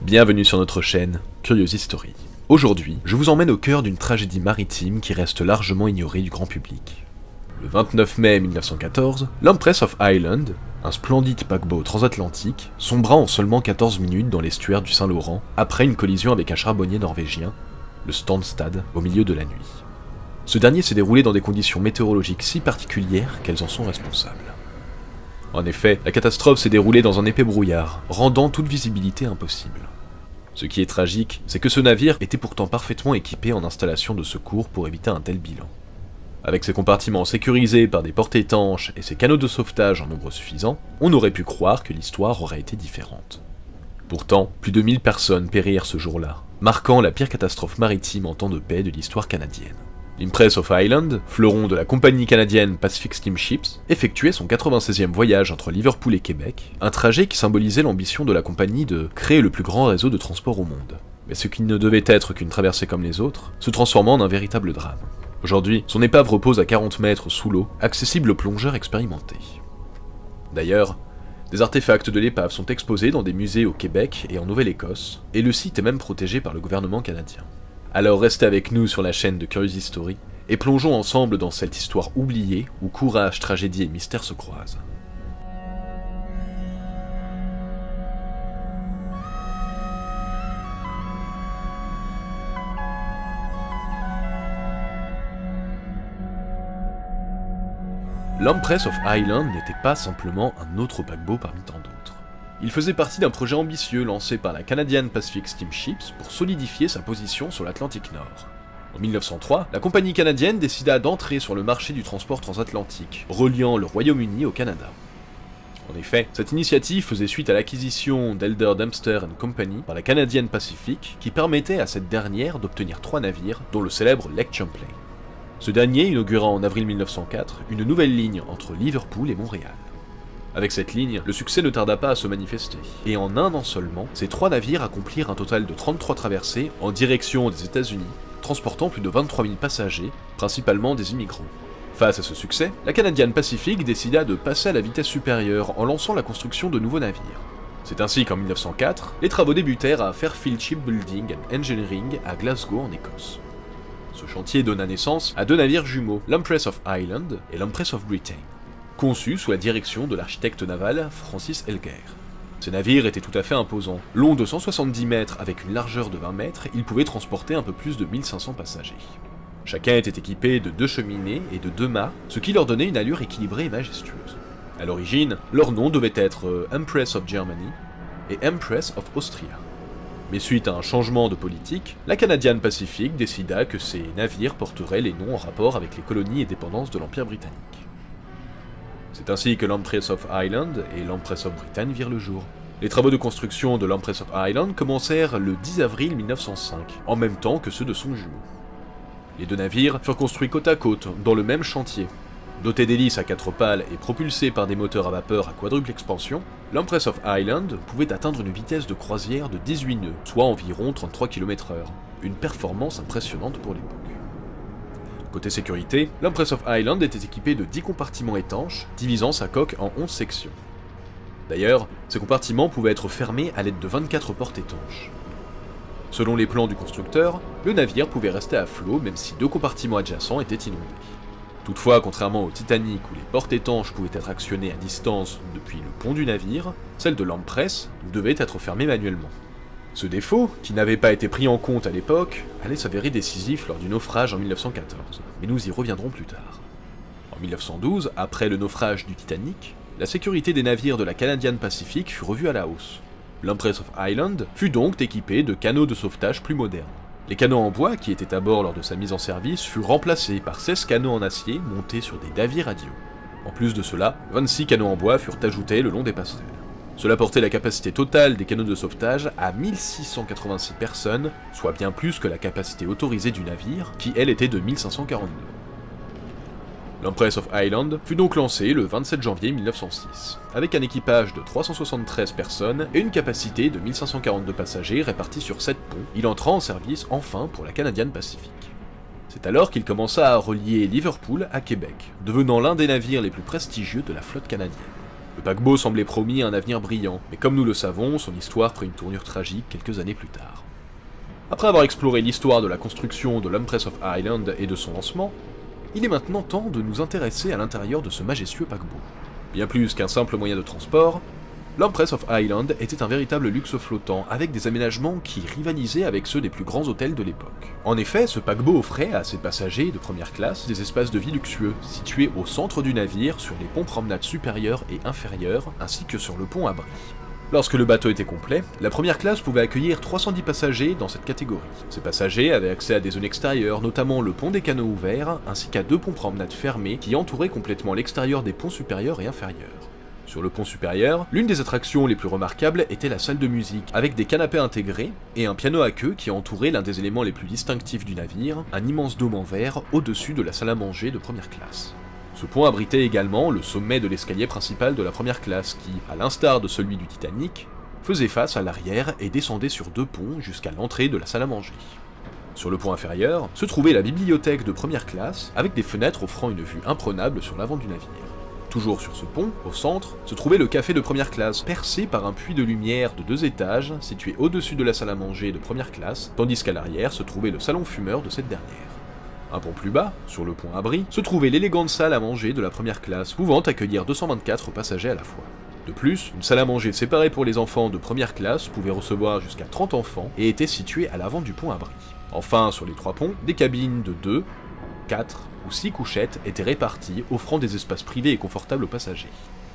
Bienvenue sur notre chaîne Curious History. Aujourd'hui, je vous emmène au cœur d'une tragédie maritime qui reste largement ignorée du grand public. Le 29 mai 1914, l'Empress of Ireland, un splendide paquebot transatlantique, sombra en seulement 14 minutes dans l'estuaire du Saint-Laurent après une collision avec un charbonnier norvégien, le Stansstad, au milieu de la nuit. Ce dernier s'est déroulé dans des conditions météorologiques si particulières qu'elles en sont responsables. En effet, la catastrophe s'est déroulée dans un épais brouillard, rendant toute visibilité impossible. Ce qui est tragique, c'est que ce navire était pourtant parfaitement équipé en installation de secours pour éviter un tel bilan. Avec ses compartiments sécurisés par des portes étanches et ses canaux de sauvetage en nombre suffisant, on aurait pu croire que l'histoire aurait été différente. Pourtant, plus de 1000 personnes périrent ce jour-là, marquant la pire catastrophe maritime en temps de paix de l'histoire canadienne. L'Empress of Ireland, fleuron de la compagnie canadienne Pacific Steamships, effectuait son 96e voyage entre Liverpool et Québec, un trajet qui symbolisait l'ambition de la compagnie de créer le plus grand réseau de transport au monde. Mais ce qui ne devait être qu'une traversée comme les autres, se transformant en un véritable drame. Aujourd'hui, son épave repose à 40 mètres sous l'eau, accessible aux plongeurs expérimentés. D'ailleurs, des artefacts de l'épave sont exposés dans des musées au Québec et en Nouvelle-Écosse, et le site est même protégé par le gouvernement canadien. Alors restez avec nous sur la chaîne de Curious History, et plongeons ensemble dans cette histoire oubliée où courage, tragédie et mystère se croisent. L'Empress of Ireland n'était pas simplement un autre paquebot parmi tant d'autres. Il faisait partie d'un projet ambitieux lancé par la Canadian Pacific Steamships pour solidifier sa position sur l'Atlantique Nord. En 1903, la compagnie canadienne décida d'entrer sur le marché du transport transatlantique, reliant le Royaume-Uni au Canada. En effet, cette initiative faisait suite à l'acquisition d'Elder Dempster & Company par la Canadian Pacific, qui permettait à cette dernière d'obtenir 3 navires, dont le célèbre Lake Champlain. Ce dernier inaugura en avril 1904 une nouvelle ligne entre Liverpool et Montréal. Avec cette ligne, le succès ne tarda pas à se manifester, et en un an seulement, ces 3 navires accomplirent un total de 33 traversées en direction des États-Unis, transportant plus de 23 000 passagers, principalement des immigrants. Face à ce succès, la Canadian Pacific décida de passer à la vitesse supérieure en lançant la construction de nouveaux navires. C'est ainsi qu'en 1904, les travaux débutèrent à Fairfield Shipbuilding and Engineering à Glasgow en Écosse. Ce chantier donna naissance à 2 navires jumeaux, l'Empress of Ireland et l'Empress of Britain, conçus sous la direction de l'architecte naval Francis Elger. Ces navires étaient tout à fait imposants. Longs de 170 mètres avec une largeur de 20 mètres, ils pouvaient transporter un peu plus de 1500 passagers. Chacun était équipé de 2 cheminées et de 2 mâts, ce qui leur donnait une allure équilibrée et majestueuse. À l'origine, leur nom devait être Empress of Germany et Empress of Austria. Mais suite à un changement de politique, la Canadian Pacific décida que ces navires porteraient les noms en rapport avec les colonies et dépendances de l'Empire britannique. C'est ainsi que l'Empress of Ireland et l'Empress of Britain virent le jour. Les travaux de construction de l'Empress of Ireland commencèrent le 10 avril 1905, en même temps que ceux de son jumeau. Les 2 navires furent construits côte à côte, dans le même chantier. Dotés d'hélices à 4 pales et propulsés par des moteurs à vapeur à quadruple expansion, l'Empress of Ireland pouvait atteindre une vitesse de croisière de 18 nœuds, soit environ 33 km/h, une performance impressionnante pour l'époque. Côté sécurité, l'Empress of Ireland était équipée de 10 compartiments étanches, divisant sa coque en 11 sections. D'ailleurs, ces compartiments pouvaient être fermés à l'aide de 24 portes étanches. Selon les plans du constructeur, le navire pouvait rester à flot même si 2 compartiments adjacents étaient inondés. Toutefois, contrairement au Titanic où les portes étanches pouvaient être actionnées à distance depuis le pont du navire, celle de l'Empress devait être fermée manuellement. Ce défaut, qui n'avait pas été pris en compte à l'époque, allait s'avérer décisif lors du naufrage en 1914, mais nous y reviendrons plus tard. En 1912, après le naufrage du Titanic, la sécurité des navires de la Canadian Pacific fut revue à la hausse. L'Empress of Ireland fut donc équipée de canaux de sauvetage plus modernes. Les canaux en bois qui étaient à bord lors de sa mise en service furent remplacés par 16 canaux en acier montés sur des daviers radiaux. En plus de cela, 26 canaux en bois furent ajoutés le long des passerelles. Cela portait la capacité totale des canaux de sauvetage à 1686 personnes, soit bien plus que la capacité autorisée du navire, qui elle était de 1542. L'Empress of Ireland fut donc lancée le 27 janvier 1906, avec un équipage de 373 personnes et une capacité de 1542 passagers répartis sur 7 ponts, il entra en service enfin pour la Canadian Pacific. C'est alors qu'il commença à relier Liverpool à Québec, devenant l'un des navires les plus prestigieux de la flotte canadienne. Le paquebot semblait promis un avenir brillant, mais comme nous le savons, son histoire prit une tournure tragique quelques années plus tard. Après avoir exploré l'histoire de la construction de l'Empress of Ireland et de son lancement, il est maintenant temps de nous intéresser à l'intérieur de ce majestueux paquebot. Bien plus qu'un simple moyen de transport, l'Empress of Ireland était un véritable luxe flottant, avec des aménagements qui rivalisaient avec ceux des plus grands hôtels de l'époque. En effet, ce paquebot offrait à ses passagers de première classe des espaces de vie luxueux, situés au centre du navire, sur les ponts promenades supérieurs et inférieurs, ainsi que sur le pont abri. Lorsque le bateau était complet, la première classe pouvait accueillir 310 passagers dans cette catégorie. Ces passagers avaient accès à des zones extérieures, notamment le pont des canaux ouverts, ainsi qu'à 2 ponts promenades fermés qui entouraient complètement l'extérieur des ponts supérieurs et inférieurs. Sur le pont supérieur, l'une des attractions les plus remarquables était la salle de musique, avec des canapés intégrés et un piano à queue qui entourait l'un des éléments les plus distinctifs du navire, un immense dôme en verre au-dessus de la salle à manger de première classe. Ce pont abritait également le sommet de l'escalier principal de la première classe qui, à l'instar de celui du Titanic, faisait face à l'arrière et descendait sur 2 ponts jusqu'à l'entrée de la salle à manger. Sur le pont inférieur se trouvait la bibliothèque de première classe, avec des fenêtres offrant une vue imprenable sur l'avant du navire. Toujours sur ce pont, au centre, se trouvait le café de première classe, percé par un puits de lumière de 2 étages, situé au-dessus de la salle à manger de première classe, tandis qu'à l'arrière se trouvait le salon fumeur de cette dernière. Un pont plus bas, sur le pont abri, se trouvait l'élégante salle à manger de la première classe, pouvant accueillir 224 passagers à la fois. De plus, une salle à manger séparée pour les enfants de première classe pouvait recevoir jusqu'à 30 enfants et était située à l'avant du pont abri. Enfin, sur les 3 ponts, des cabines de 2, 4 ou 6 couchettes étaient réparties, offrant des espaces privés et confortables aux passagers.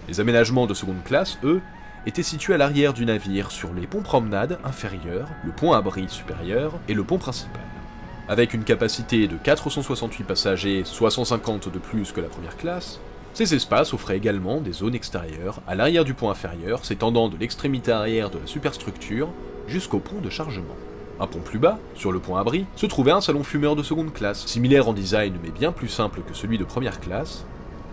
Les aménagements de seconde classe, eux, étaient situés à l'arrière du navire sur les ponts promenades inférieurs, le pont abri supérieur et le pont principal. Avec une capacité de 468 passagers, soit 150 de plus que la première classe, ces espaces offraient également des zones extérieures à l'arrière du pont inférieur, s'étendant de l'extrémité arrière de la superstructure jusqu'au pont de chargement. Un pont plus bas, sur le pont abri, se trouvait un salon fumeur de seconde classe, similaire en design mais bien plus simple que celui de première classe,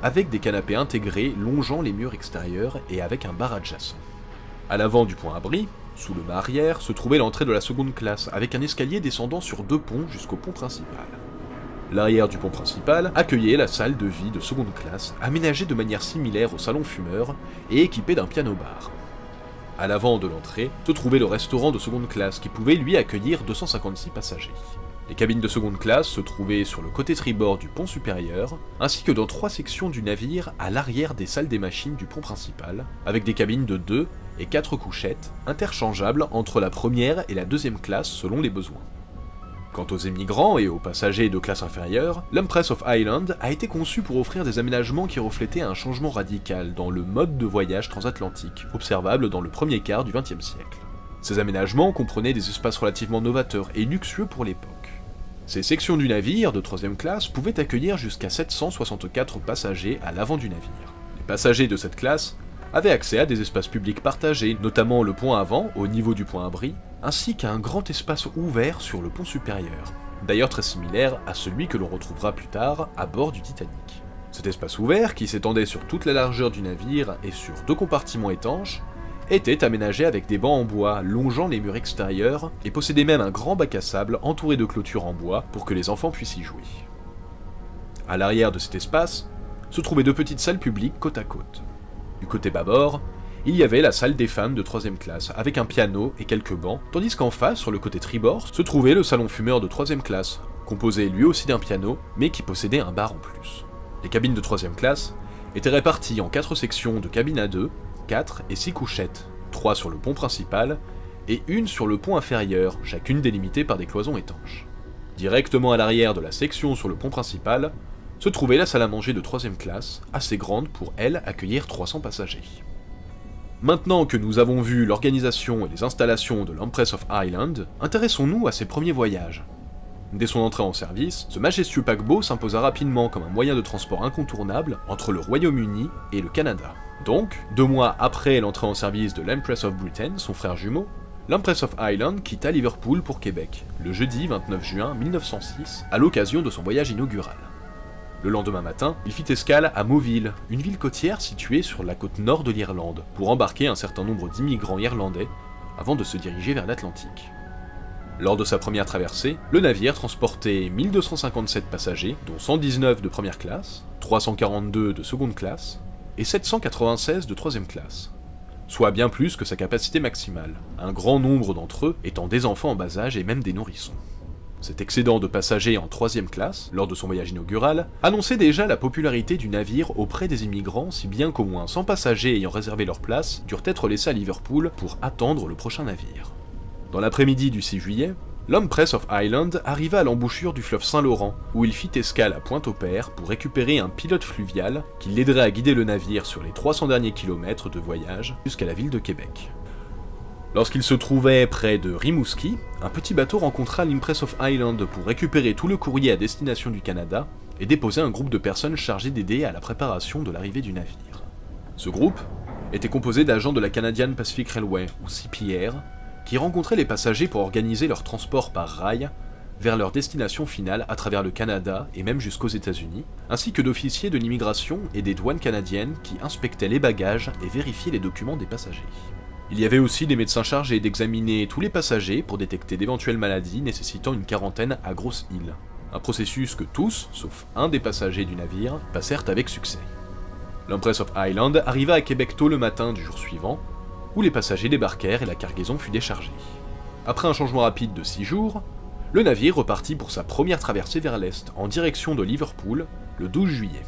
avec des canapés intégrés longeant les murs extérieurs et avec un bar adjacent. À l'avant du pont abri, sous le mât arrière, se trouvait l'entrée de la seconde classe, avec un escalier descendant sur 2 ponts jusqu'au pont principal. L'arrière du pont principal accueillait la salle de vie de seconde classe, aménagée de manière similaire au salon fumeur et équipée d'un piano-bar. À l'avant de l'entrée se trouvait le restaurant de seconde classe qui pouvait lui accueillir 256 passagers. Les cabines de seconde classe se trouvaient sur le côté tribord du pont supérieur, ainsi que dans 3 sections du navire à l'arrière des salles des machines du pont principal, avec des cabines de 2 et 4 couchettes, interchangeables entre la première et la deuxième classe selon les besoins. Quant aux émigrants et aux passagers de classe inférieure, l'Empress of Ireland a été conçue pour offrir des aménagements qui reflétaient un changement radical dans le mode de voyage transatlantique, observable dans le premier quart du XXe siècle. Ces aménagements comprenaient des espaces relativement novateurs et luxueux pour l'époque. Ces sections du navire de 3ème classe pouvaient accueillir jusqu'à 764 passagers à l'avant du navire. Les passagers de cette classe avaient accès à des espaces publics partagés, notamment le pont avant, au niveau du pont abri, ainsi qu'à un grand espace ouvert sur le pont supérieur, d'ailleurs très similaire à celui que l'on retrouvera plus tard à bord du Titanic. Cet espace ouvert, qui s'étendait sur toute la largeur du navire et sur 2 compartiments étanches, était aménagé avec des bancs en bois longeant les murs extérieurs et possédait même un grand bac à sable entouré de clôtures en bois pour que les enfants puissent y jouer. À l'arrière de cet espace se trouvaient 2 petites salles publiques côte à côte. Du côté bâbord, il y avait la salle des femmes de 3ème classe avec un piano et quelques bancs, tandis qu'en face, sur le côté tribord, se trouvait le salon fumeur de 3ème classe, composé lui aussi d'un piano, mais qui possédait un bar en plus. Les cabines de 3ème classe étaient réparties en 4 sections de cabines à 2, 4 et 6 couchettes, 3 sur le pont principal et 1 sur le pont inférieur, chacune délimitée par des cloisons étanches. Directement à l'arrière de la section sur le pont principal, se trouvait la salle à manger de 3ème classe, assez grande pour elle accueillir 300 passagers. Maintenant que nous avons vu l'organisation et les installations de l'Empress of Ireland, intéressons-nous à ses premiers voyages. Dès son entrée en service, ce majestueux paquebot s'imposa rapidement comme un moyen de transport incontournable entre le Royaume-Uni et le Canada. Donc, 2 mois après l'entrée en service de l'Empress of Britain, son frère jumeau, l'Empress of Ireland quitta Liverpool pour Québec, le jeudi 29 juin 1906, à l'occasion de son voyage inaugural. Le lendemain matin, il fit escale à Moville, une ville côtière située sur la côte nord de l'Irlande, pour embarquer un certain nombre d'immigrants irlandais avant de se diriger vers l'Atlantique. Lors de sa première traversée, le navire transportait 1257 passagers, dont 119 de première classe, 342 de seconde classe, et 796 de 3ème classe, soit bien plus que sa capacité maximale, un grand nombre d'entre eux étant des enfants en bas âge et même des nourrissons. Cet excédent de passagers en 3ème classe, lors de son voyage inaugural, annonçait déjà la popularité du navire auprès des immigrants, si bien qu'au moins 100 passagers ayant réservé leur place durent être laissés à Liverpool pour attendre le prochain navire. Dans l'après-midi du 6 juillet, l'Empress of Ireland arriva à l'embouchure du fleuve Saint-Laurent, où il fit escale à Pointe-au-Père pour récupérer un pilote fluvial qui l'aiderait à guider le navire sur les 300 derniers kilomètres de voyage jusqu'à la ville de Québec. Lorsqu'il se trouvait près de Rimouski, un petit bateau rencontra l'Empress of Ireland pour récupérer tout le courrier à destination du Canada et déposer un groupe de personnes chargées d'aider à la préparation de l'arrivée du navire. Ce groupe était composé d'agents de la Canadian Pacific Railway, ou CPR, qui rencontraient les passagers pour organiser leur transport par rail vers leur destination finale à travers le Canada et même jusqu'aux États-Unis, ainsi que d'officiers de l'immigration et des douanes canadiennes qui inspectaient les bagages et vérifiaient les documents des passagers. Il y avait aussi des médecins chargés d'examiner tous les passagers pour détecter d'éventuelles maladies nécessitant une quarantaine à Grosse Île, un processus que tous, sauf un des passagers du navire, passèrent avec succès. L'Empress of Ireland arriva à Québec tôt le matin du jour suivant, où les passagers débarquèrent et la cargaison fut déchargée. Après un changement rapide de 6 jours, le navire repartit pour sa première traversée vers l'est, en direction de Liverpool, le 12 juillet.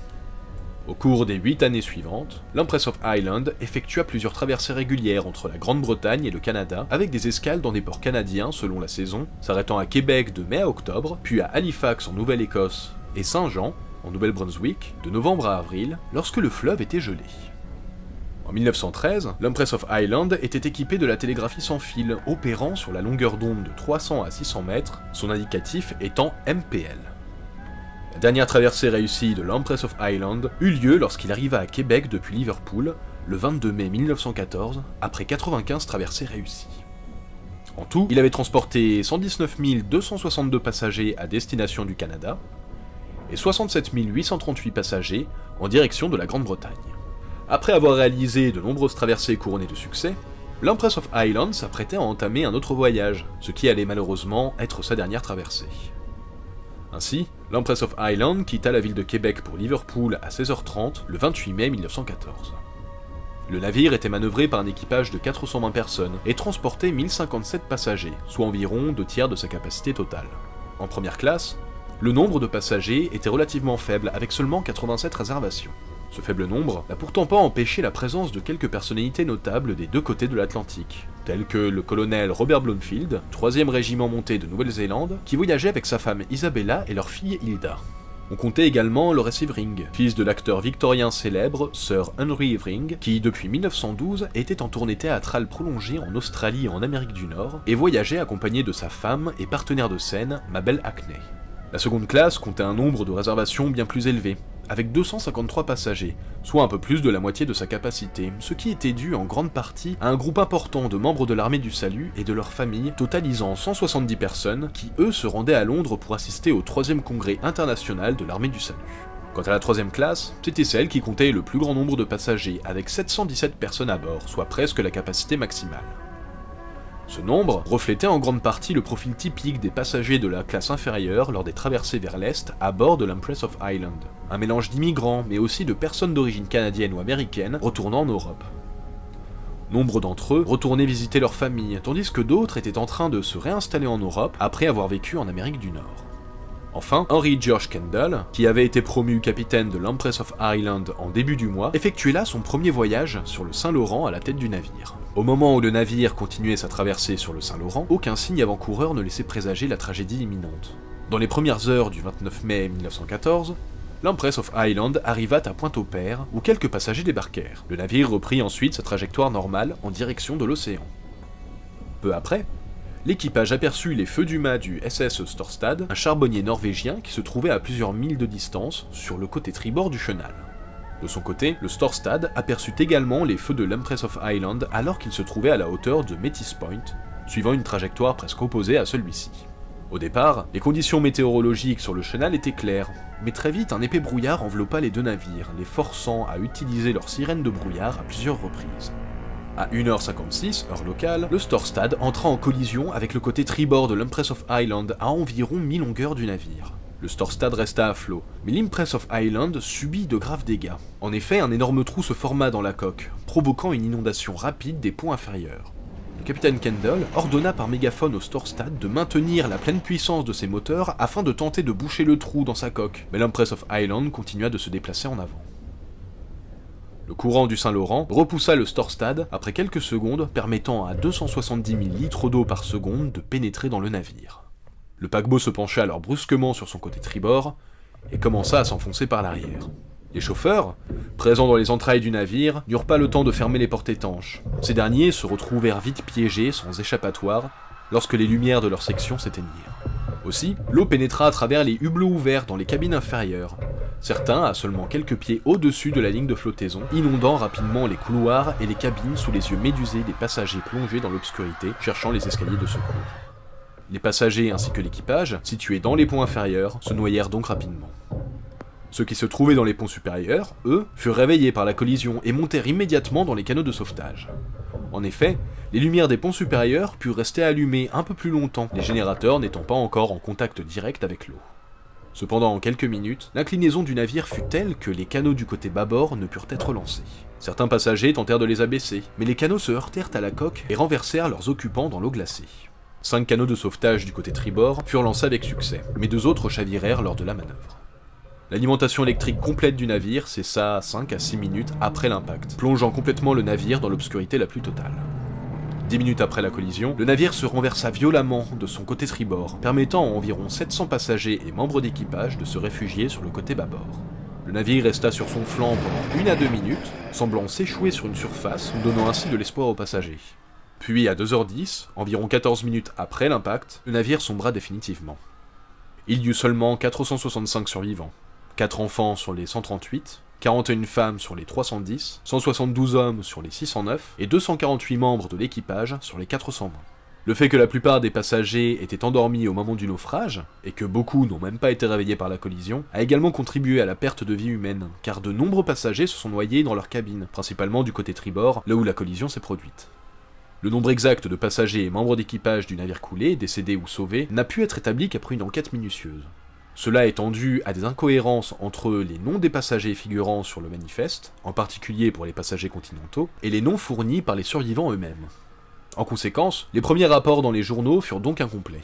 Au cours des 8 années suivantes, l'Empress of Ireland effectua plusieurs traversées régulières entre la Grande-Bretagne et le Canada, avec des escales dans des ports canadiens selon la saison, s'arrêtant à Québec de mai à octobre, puis à Halifax en Nouvelle-Écosse et Saint-Jean, en Nouvelle-Brunswick, de novembre à avril, lorsque le fleuve était gelé. En 1913, l'Empress of Ireland était équipée de la télégraphie sans fil, opérant sur la longueur d'onde de 300 à 600 mètres, son indicatif étant MPL. La dernière traversée réussie de l'Empress of Ireland eut lieu lorsqu'il arriva à Québec depuis Liverpool, le 22 mai 1914, après 95 traversées réussies. En tout, il avait transporté 119 262 passagers à destination du Canada, et 67 838 passagers en direction de la Grande-Bretagne. Après avoir réalisé de nombreuses traversées couronnées de succès, l'Empress of Ireland s'apprêtait à entamer un autre voyage, ce qui allait malheureusement être sa dernière traversée. Ainsi, l'Empress of Ireland quitta la ville de Québec pour Liverpool à 16h30 le 28 mai 1914. Le navire était manœuvré par un équipage de 420 personnes et transportait 1057 passagers, soit environ 2/3 de sa capacité totale. En première classe, le nombre de passagers était relativement faible avec seulement 87 réservations. Ce faible nombre n'a pourtant pas empêché la présence de quelques personnalités notables des deux côtés de l'Atlantique, tels que le colonel Robert Bloomfield, 3e régiment monté de Nouvelle-Zélande, qui voyageait avec sa femme Isabella et leur fille Hilda. On comptait également Laurence Ivering, fils de l'acteur victorien célèbre Sir Henry Ivering, qui depuis 1912 était en tournée théâtrale prolongée en Australie et en Amérique du Nord, et voyageait accompagné de sa femme et partenaire de scène, Mabel Hackney. La seconde classe comptait un nombre de réservations bien plus élevé, avec 253 passagers, soit un peu plus de la moitié de sa capacité, ce qui était dû en grande partie à un groupe important de membres de l'armée du salut et de leurs familles, totalisant 170 personnes, qui eux se rendaient à Londres pour assister au 3e congrès international de l'armée du salut. Quant à la 3e classe, c'était celle qui comptait le plus grand nombre de passagers, avec 717 personnes à bord, soit presque la capacité maximale. Ce nombre reflétait en grande partie le profil typique des passagers de la classe inférieure lors des traversées vers l'Est à bord de l'Empress of Ireland. Un mélange d'immigrants, mais aussi de personnes d'origine canadienne ou américaine retournant en Europe. Nombre d'entre eux retournaient visiter leur famille, tandis que d'autres étaient en train de se réinstaller en Europe après avoir vécu en Amérique du Nord. Enfin, Henry George Kendall, qui avait été promu capitaine de l'Empress of Ireland en début du mois, effectuait là son premier voyage sur le Saint-Laurent à la tête du navire. Au moment où le navire continuait sa traversée sur le Saint-Laurent, aucun signe avant-coureur ne laissait présager la tragédie imminente. Dans les premières heures du 29 mai 1914, l'Empress of Ireland arriva à Pointe-au-Père, où quelques passagers débarquèrent. Le navire reprit ensuite sa trajectoire normale en direction de l'océan. Peu après, l'équipage aperçut les feux du mât du SS Storstad, un charbonnier norvégien qui se trouvait à plusieurs milles de distance sur le côté tribord du chenal. De son côté, le Storstad aperçut également les feux de l'Empress of Ireland alors qu'il se trouvait à la hauteur de Metis Point, suivant une trajectoire presque opposée à celui-ci. Au départ, les conditions météorologiques sur le chenal étaient claires, mais très vite un épais brouillard enveloppa les deux navires, les forçant à utiliser leurs sirènes de brouillard à plusieurs reprises. À 1h56, heure locale, le Storstad entra en collision avec le côté tribord de l'Empress of Ireland à environ mi-longueur du navire. Le Storstad resta à flot, mais l'Impress of Island subit de graves dégâts. En effet, un énorme trou se forma dans la coque, provoquant une inondation rapide des ponts inférieurs. Le capitaine Kendall ordonna par mégaphone au Storstad de maintenir la pleine puissance de ses moteurs afin de tenter de boucher le trou dans sa coque, mais l'Impress of Island continua de se déplacer en avant. Le courant du Saint-Laurent repoussa le Storstad après quelques secondes, permettant à 270 000 litres d'eau par seconde de pénétrer dans le navire. Le paquebot se pencha alors brusquement sur son côté tribord et commença à s'enfoncer par l'arrière. Les chauffeurs, présents dans les entrailles du navire, n'eurent pas le temps de fermer les portes étanches. Ces derniers se retrouvèrent vite piégés, sans échappatoire, lorsque les lumières de leur section s'éteignirent. Aussi, l'eau pénétra à travers les hublots ouverts dans les cabines inférieures, certains à seulement quelques pieds au-dessus de la ligne de flottaison, inondant rapidement les couloirs et les cabines sous les yeux médusés des passagers plongés dans l'obscurité, cherchant les escaliers de secours. Les passagers ainsi que l'équipage, situés dans les ponts inférieurs, se noyèrent donc rapidement. Ceux qui se trouvaient dans les ponts supérieurs, eux, furent réveillés par la collision et montèrent immédiatement dans les canots de sauvetage. En effet, les lumières des ponts supérieurs purent rester allumées un peu plus longtemps, les générateurs n'étant pas encore en contact direct avec l'eau. Cependant, en quelques minutes, l'inclinaison du navire fut telle que les canots du côté bâbord ne purent être lancés. Certains passagers tentèrent de les abaisser, mais les canots se heurtèrent à la coque et renversèrent leurs occupants dans l'eau glacée. 5 canots de sauvetage du côté tribord furent lancés avec succès, mais 2 autres chavirèrent lors de la manœuvre. L'alimentation électrique complète du navire cessa 5 à 6 minutes après l'impact, plongeant complètement le navire dans l'obscurité la plus totale. 10 minutes après la collision, le navire se renversa violemment de son côté tribord, permettant à environ 700 passagers et membres d'équipage de se réfugier sur le côté bâbord. Le navire resta sur son flanc pendant 1 à 2 minutes, semblant s'échouer sur une surface, donnant ainsi de l'espoir aux passagers. Puis à 2h10, environ 14 minutes après l'impact, le navire sombra définitivement. Il y eut seulement 465 survivants, 4 enfants sur les 138, 41 femmes sur les 310, 172 hommes sur les 609 et 248 membres de l'équipage sur les 420. Le fait que la plupart des passagers étaient endormis au moment du naufrage, et que beaucoup n'ont même pas été réveillés par la collision, a également contribué à la perte de vie humaine, car de nombreux passagers se sont noyés dans leur cabine, principalement du côté tribord, là où la collision s'est produite. Le nombre exact de passagers et membres d'équipage du navire coulé, décédés ou sauvés, n'a pu être établi qu'après une enquête minutieuse. Cela étant dû à des incohérences entre les noms des passagers figurant sur le manifeste, en particulier pour les passagers continentaux, et les noms fournis par les survivants eux-mêmes. En conséquence, les premiers rapports dans les journaux furent donc incomplets.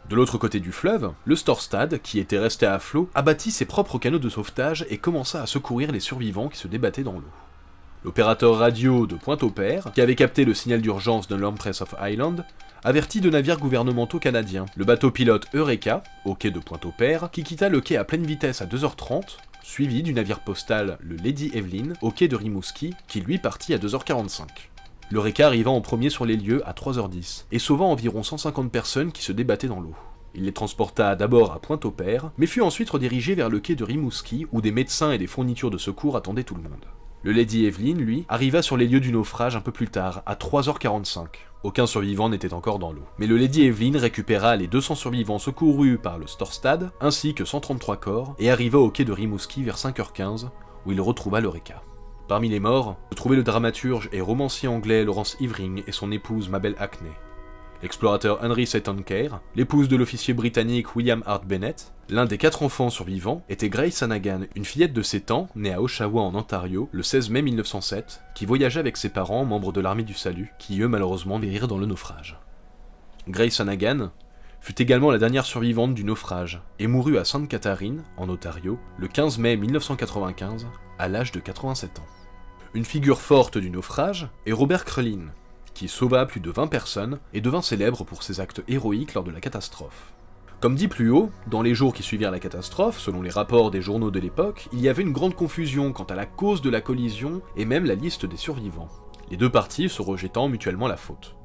De l'autre côté du fleuve, le Storstad, qui était resté à flot, abattit ses propres canots de sauvetage et commença à secourir les survivants qui se débattaient dans l'eau. L'opérateur radio de Pointe-au-Père, qui avait capté le signal d'urgence de l'Empress of Island, avertit 2 navires gouvernementaux canadiens, le bateau pilote Eureka, au quai de Pointe-au-Père, qui quitta le quai à pleine vitesse à 2h30, suivi du navire postal le Lady Evelyn, au quai de Rimouski, qui lui partit à 2h45. L'Eureka arriva en premier sur les lieux à 3h10, et sauva environ 150 personnes qui se débattaient dans l'eau. Il les transporta d'abord à Pointe-au-Père, mais fut ensuite redirigé vers le quai de Rimouski, où des médecins et des fournitures de secours attendaient tout le monde. Le Lady Evelyn, lui, arriva sur les lieux du naufrage un peu plus tard, à 3h45. Aucun survivant n'était encore dans l'eau. Mais le Lady Evelyn récupéra les 200 survivants secourus par le Storstad, ainsi que 133 corps, et arriva au quai de Rimouski vers 5h15, où il retrouva l'Eureka. Parmi les morts, se trouvait le dramaturge et romancier anglais Lawrence Ivering et son épouse Mabel Hackney, l'explorateur Henry Seton Kerr, l'épouse de l'officier britannique William Hart Bennett. L'un des 4 enfants survivants était Grace Hannagan, une fillette de 7 ans, née à Oshawa en Ontario, le 16 mai 1907, qui voyageait avec ses parents, membres de l'armée du salut, qui eux malheureusement périrent dans le naufrage. Grace Hannagan fut également la dernière survivante du naufrage, et mourut à Sainte Catherine, en Ontario, le 15 mai 1995, à l'âge de 87 ans. Une figure forte du naufrage est Robert Crellin, qui sauva plus de 20 personnes et devint célèbre pour ses actes héroïques lors de la catastrophe. Comme dit plus haut, dans les jours qui suivirent la catastrophe, selon les rapports des journaux de l'époque, il y avait une grande confusion quant à la cause de la collision et même la liste des survivants, les 2 parties se rejetant mutuellement la faute.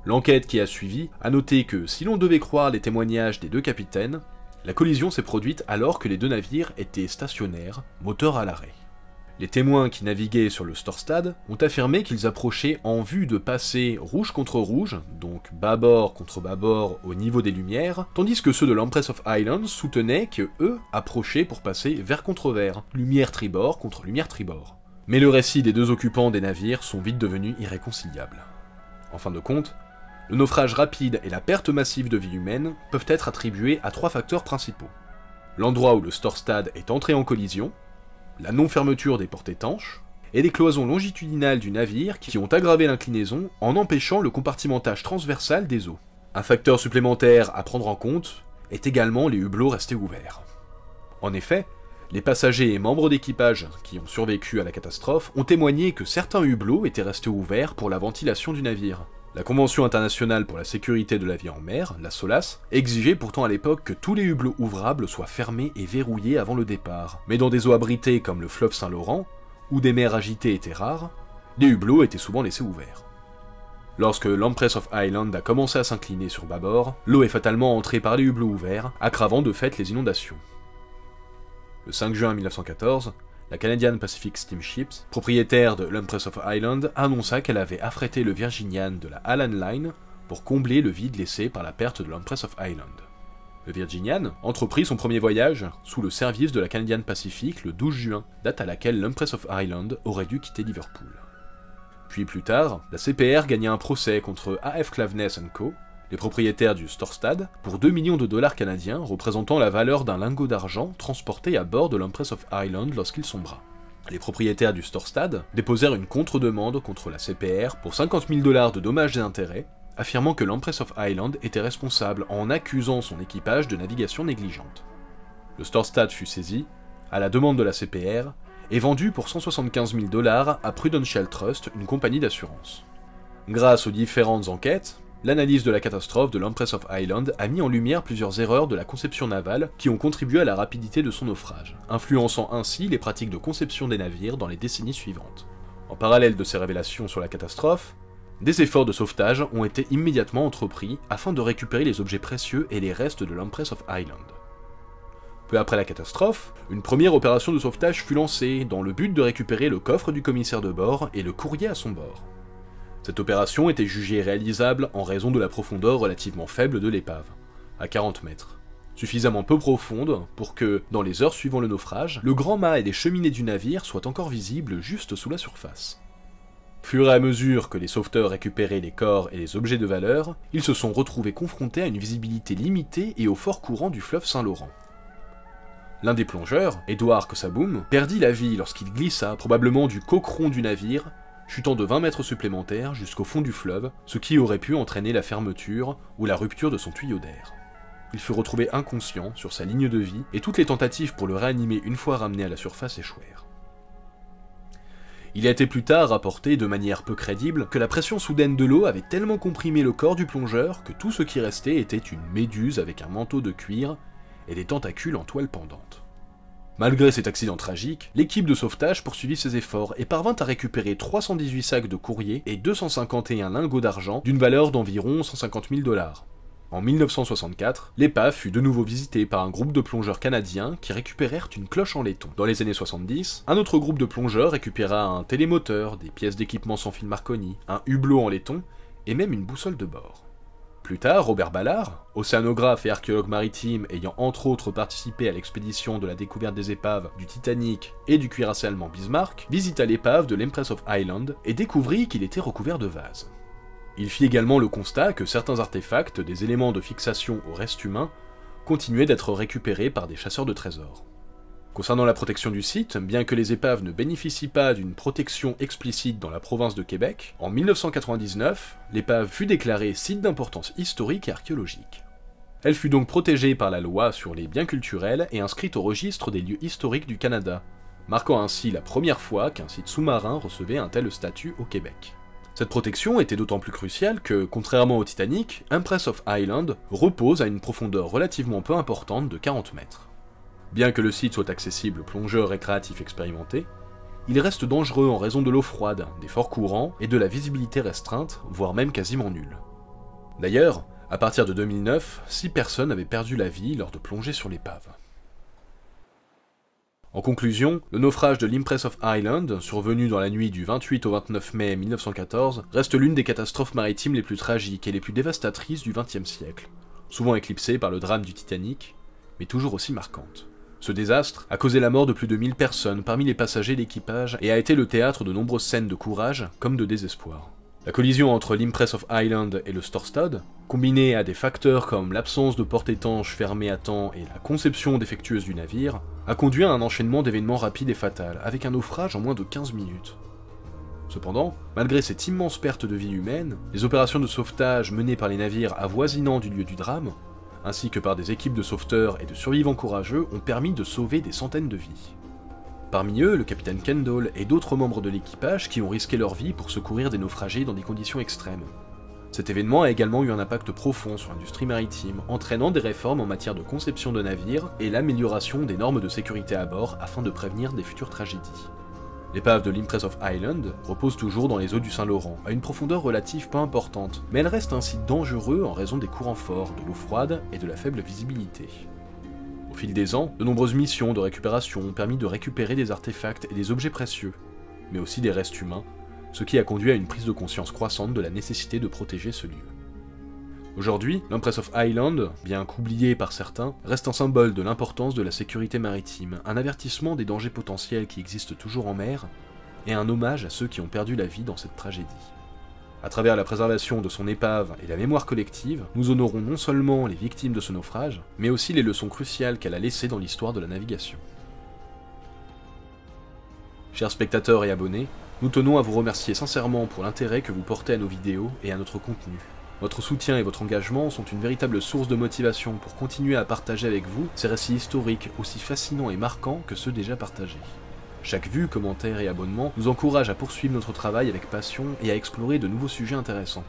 L'enquête qui a suivi a noté que, si l'on devait croire les témoignages des 2 capitaines, la collision s'est produite alors que les 2 navires étaient stationnaires, moteur à l'arrêt. Les témoins qui naviguaient sur le Storstad ont affirmé qu'ils approchaient en vue de passer rouge contre rouge, donc bâbord contre bâbord au niveau des lumières, tandis que ceux de l'Empress of Island soutenaient que eux approchaient pour passer vert contre vert, lumière tribord contre lumière tribord. Mais le récit des 2 occupants des navires sont vite devenus irréconciliables. En fin de compte, le naufrage rapide et la perte massive de vies humaines peuvent être attribués à 3 facteurs principaux. l'endroit où le Storstad est entré en collision, la non-fermeture des portes étanches, et des cloisons longitudinales du navire qui ont aggravé l'inclinaison en empêchant le compartimentage transversal des eaux. Un facteur supplémentaire à prendre en compte est également les hublots restés ouverts. En effet, les passagers et membres d'équipage qui ont survécu à la catastrophe ont témoigné que certains hublots étaient restés ouverts pour la ventilation du navire. La Convention internationale pour la sécurité de la vie en mer, la SOLAS, exigeait pourtant à l'époque que tous les hublots ouvrables soient fermés et verrouillés avant le départ. Mais dans des eaux abritées comme le fleuve Saint-Laurent, où des mers agitées étaient rares, les hublots étaient souvent laissés ouverts. Lorsque l'Empress of Ireland a commencé à s'incliner sur bâbord, l'eau est fatalement entrée par les hublots ouverts, aggravant de fait les inondations. Le 5 juin 1914, la Canadian Pacific Steamships, propriétaire de l'Empress of Ireland, annonça qu'elle avait affrété le Virginian de la Allan Line pour combler le vide laissé par la perte de l'Empress of Ireland. Le Virginian entreprit son premier voyage sous le service de la Canadian Pacific le 12 juin, date à laquelle l'Empress of Ireland aurait dû quitter Liverpool. Puis plus tard, la CPR gagna un procès contre A.F. Klaveness & Co., les propriétaires du Storstad, pour 2 millions de dollars canadiens, représentant la valeur d'un lingot d'argent transporté à bord de l'Empress of Ireland lorsqu'il sombra. Les propriétaires du Storstad déposèrent une contre-demande contre la CPR pour 50 000 $ de dommages et intérêts, affirmant que l'Empress of Ireland était responsable en accusant son équipage de navigation négligente. Le Storstad fut saisi, à la demande de la CPR, et vendu pour 175 000 $ à Prudential Trust, une compagnie d'assurance. Grâce aux différentes enquêtes, l'analyse de la catastrophe de l'Empress of Ireland a mis en lumière plusieurs erreurs de la conception navale qui ont contribué à la rapidité de son naufrage, influençant ainsi les pratiques de conception des navires dans les décennies suivantes. En parallèle de ces révélations sur la catastrophe, des efforts de sauvetage ont été immédiatement entrepris afin de récupérer les objets précieux et les restes de l'Empress of Ireland. Peu après la catastrophe, une première opération de sauvetage fut lancée dans le but de récupérer le coffre du commissaire de bord et le courrier à son bord. Cette opération était jugée réalisable en raison de la profondeur relativement faible de l'épave, à 40 mètres. Suffisamment peu profonde pour que, dans les heures suivant le naufrage, le grand mât et les cheminées du navire soient encore visibles juste sous la surface. Au fur et à mesure que les sauveteurs récupéraient les corps et les objets de valeur, ils se sont retrouvés confrontés à une visibilité limitée et au fort courant du fleuve Saint-Laurent. L'un des plongeurs, Edward Kossaboom, perdit la vie lorsqu'il glissa probablement du coqueron du navire, chutant de 20 mètres supplémentaires jusqu'au fond du fleuve, ce qui aurait pu entraîner la fermeture ou la rupture de son tuyau d'air. Il fut retrouvé inconscient sur sa ligne de vie et toutes les tentatives pour le réanimer une fois ramené à la surface échouèrent. Il a été plus tard rapporté de manière peu crédible que la pression soudaine de l'eau avait tellement comprimé le corps du plongeur que tout ce qui restait était une méduse avec un manteau de cuir et des tentacules en toile pendante. Malgré cet accident tragique, l'équipe de sauvetage poursuivit ses efforts et parvint à récupérer 318 sacs de courrier et 251 lingots d'argent d'une valeur d'environ 150 000 $. En 1964, l'épave fut de nouveau visitée par un groupe de plongeurs canadiens qui récupérèrent une cloche en laiton. Dans les années 70, un autre groupe de plongeurs récupéra un télémoteur, des pièces d'équipement sans fil Marconi, un hublot en laiton et même une boussole de bord. Plus tard, Robert Ballard, océanographe et archéologue maritime ayant entre autres participé à l'expédition de la découverte des épaves du Titanic et du cuirassé allemand Bismarck, visita l'épave de l'Empress of Ireland et découvrit qu'il était recouvert de vases. Il fit également le constat que certains artefacts, des éléments de fixation au reste humain, continuaient d'être récupérés par des chasseurs de trésors. Concernant la protection du site, bien que les épaves ne bénéficient pas d'une protection explicite dans la province de Québec, en 1999, l'épave fut déclarée site d'importance historique et archéologique. Elle fut donc protégée par la loi sur les biens culturels et inscrite au registre des lieux historiques du Canada, marquant ainsi la première fois qu'un site sous-marin recevait un tel statut au Québec. Cette protection était d'autant plus cruciale que, contrairement au Titanic, Empress of Ireland repose à une profondeur relativement peu importante de 40 mètres. Bien que le site soit accessible aux plongeurs récréatifs expérimentés, il reste dangereux en raison de l'eau froide, des forts courants et de la visibilité restreinte, voire même quasiment nulle. D'ailleurs, à partir de 2009, 6 personnes avaient perdu la vie lors de plongées sur l'épave. En conclusion, le naufrage de l'Empress of Ireland, survenu dans la nuit du 28 au 29 mai 1914, reste l'une des catastrophes maritimes les plus tragiques et les plus dévastatrices du XXe siècle, souvent éclipsée par le drame du Titanic, mais toujours aussi marquante. Ce désastre a causé la mort de plus de 1000 personnes parmi les passagers et l'équipage et a été le théâtre de nombreuses scènes de courage comme de désespoir. La collision entre l'Impress of Island et le Storstad, combinée à des facteurs comme l'absence de porte étanche fermée à temps et la conception défectueuse du navire, a conduit à un enchaînement d'événements rapides et fatals, avec un naufrage en moins de 15 minutes. Cependant, malgré cette immense perte de vie humaine, les opérations de sauvetage menées par les navires avoisinant du lieu du drame, ainsi que par des équipes de sauveteurs et de survivants courageux, ont permis de sauver des centaines de vies. Parmi eux, le capitaine Kendall et d'autres membres de l'équipage qui ont risqué leur vie pour secourir des naufragés dans des conditions extrêmes. Cet événement a également eu un impact profond sur l'industrie maritime, entraînant des réformes en matière de conception de navires et l'amélioration des normes de sécurité à bord afin de prévenir des futures tragédies. L'épave de l'Impress of Island repose toujours dans les eaux du Saint-Laurent, à une profondeur relative peu importante, mais elle reste un site dangereux en raison des courants forts, de l'eau froide et de la faible visibilité. Au fil des ans, de nombreuses missions de récupération ont permis de récupérer des artefacts et des objets précieux, mais aussi des restes humains, ce qui a conduit à une prise de conscience croissante de la nécessité de protéger ce lieu. Aujourd'hui, l'Impress of Island, bien qu'oublié par certains, reste un symbole de l'importance de la sécurité maritime, un avertissement des dangers potentiels qui existent toujours en mer, et un hommage à ceux qui ont perdu la vie dans cette tragédie. À travers la préservation de son épave et la mémoire collective, nous honorons non seulement les victimes de ce naufrage, mais aussi les leçons cruciales qu'elle a laissées dans l'histoire de la navigation. Chers spectateurs et abonnés, nous tenons à vous remercier sincèrement pour l'intérêt que vous portez à nos vidéos et à notre contenu. Votre soutien et votre engagement sont une véritable source de motivation pour continuer à partager avec vous ces récits historiques aussi fascinants et marquants que ceux déjà partagés. Chaque vue, commentaire et abonnement nous encourage à poursuivre notre travail avec passion et à explorer de nouveaux sujets intéressants.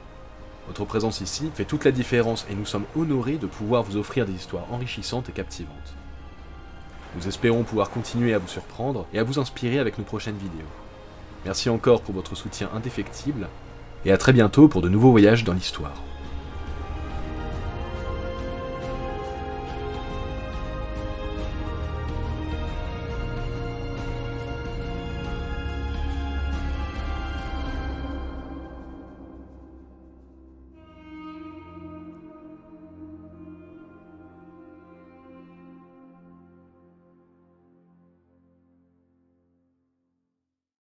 Votre présence ici fait toute la différence et nous sommes honorés de pouvoir vous offrir des histoires enrichissantes et captivantes. Nous espérons pouvoir continuer à vous surprendre et à vous inspirer avec nos prochaines vidéos. Merci encore pour votre soutien indéfectible, et à très bientôt pour de nouveaux voyages dans l'histoire.